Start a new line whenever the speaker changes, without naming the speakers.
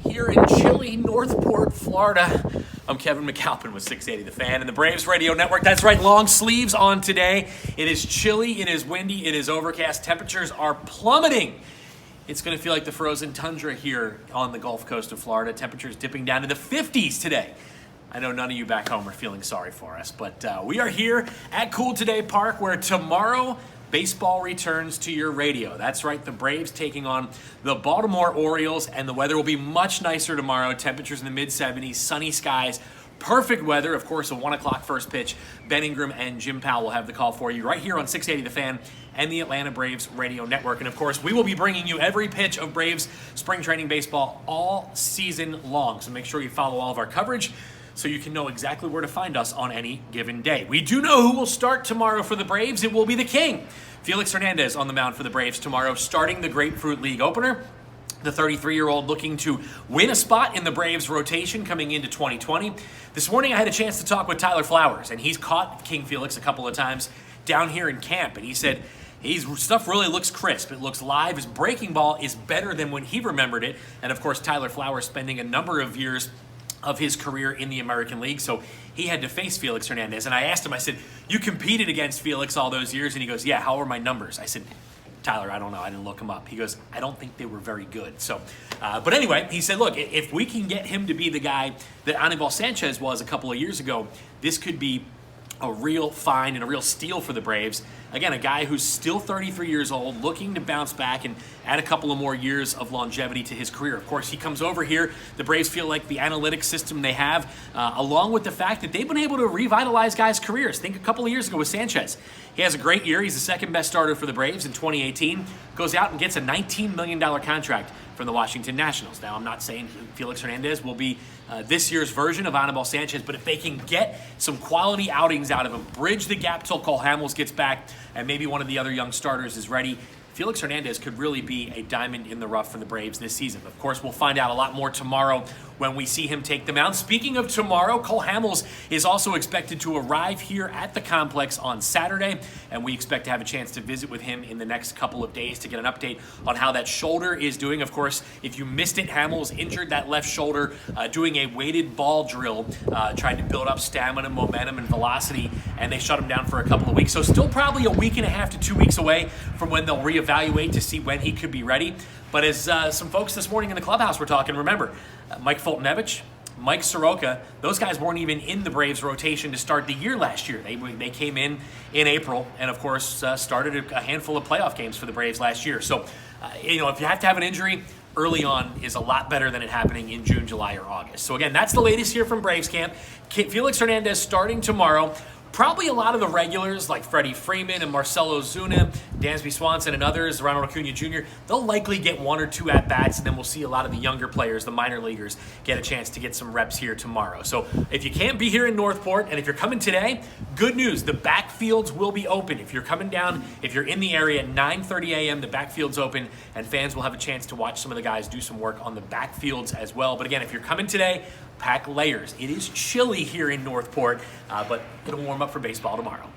Here in chilly Northport, Florida. I'm Kevin McAlpin with 680 The Fan and the Braves Radio Network. That's right, long sleeves on today. It is chilly, it is windy, it is overcast. Temperatures are plummeting. It's going to feel like the frozen tundra here on the Gulf Coast of Florida. Temperatures dipping down to the 50s today. I know none of you back home are feeling sorry for us, but we are here at Cool Today Park where tomorrow baseball returns to your radio. That's right, the Braves taking on the Baltimore Orioles, and the weather will be much nicer tomorrow. Temperatures in the mid-70s, sunny skies, perfect weather. Of course, a 1 o'clock first pitch. Ben Ingram and Jim Powell will have the call for you right here on 680 The Fan and the Atlanta Braves Radio Network. And of course, we will be bringing you every pitch of Braves spring training baseball all season long. So make sure you follow all of our coverage so you can know exactly where to find us on any given day. We do know who will start tomorrow for the Braves. It will be the King. Felix Hernandez on the mound for the Braves tomorrow, starting the Grapefruit League opener. The 33-year-old looking to win a spot in the Braves rotation coming into 2020. This morning I had a chance to talk with Tyler Flowers, and he's caught King Felix a couple of times down here in camp, and he said his stuff really looks crisp. It looks live. His breaking ball is better than when he remembered it. And of course, Tyler Flowers spending a number of years of his career in the American League, so he had to face Felix Hernandez. And I asked him, I said, you competed against Felix all those years? And he goes, yeah, how are my numbers? I said, Tyler, I don't know. I didn't look him up. He goes, I don't think they were very good. So, but anyway, he said, look, if we can get him to be the guy that Anibal Sanchez was a couple of years ago, this could be a real find and a real steal for the Braves. Again, a guy who's still 33 years old, looking to bounce back and add a couple of more years of longevity to his career. Of course, he comes over here. The Braves feel like the analytics system they have, along with the fact that they've been able to revitalize guys' careers. Think a couple of years ago with Sanchez. He has a great year. He's the second best starter for the Braves in 2018. Goes out and gets a $19 million contract from the Washington Nationals. Now, I'm not saying Felix Hernandez will be this year's version of Anibal Sanchez, but if they can get some quality outings out of him, bridge the gap till Cole Hamels gets back, and maybe one of the other young starters is ready, Felix Hernandez could really be a diamond in the rough for the Braves this season. Of course, we'll find out a lot more tomorrow when we see him take the mound. Speaking of tomorrow, Cole Hamels is also expected to arrive here at the complex on Saturday, and we expect to have a chance to visit with him in the next couple of days to get an update on how that shoulder is doing. Of course, if you missed it, Hamels injured that left shoulder doing a weighted ball drill, trying to build up stamina, momentum, and velocity, and they shut him down for a couple of weeks. So still probably a week and a half to 2 weeks away from when they'll reevaluate to see when he could be ready. But as some folks this morning in the clubhouse were talking, remember, Mike Fultonevich, Mike Soroka, those guys weren't even in the Braves rotation to start the year last year. They came in April and, of course, started a handful of playoff games for the Braves last year. So, if you have to have an injury early on is a lot better than it happening in June, July, or August. So, again, that's the latest here from Braves camp. Felix Hernandez starting tomorrow. Probably a lot of the regulars like Freddie Freeman and Marcelo Zuna, Dansby Swanson and others, Ronald Acuna Jr., they'll likely get one or two at-bats, and then we'll see a lot of the younger players, the minor leaguers, get a chance to get some reps here tomorrow. So if you can't be here in Northport, and if you're coming today, good news, the backfields will be open. If you're coming down, if you're in the area at 9:30 a.m., the backfield's open, and fans will have a chance to watch some of the guys do some work on the backfields as well. But again, if you're coming today, pack layers. It is chilly here in Northport, but it'll warm up for baseball tomorrow.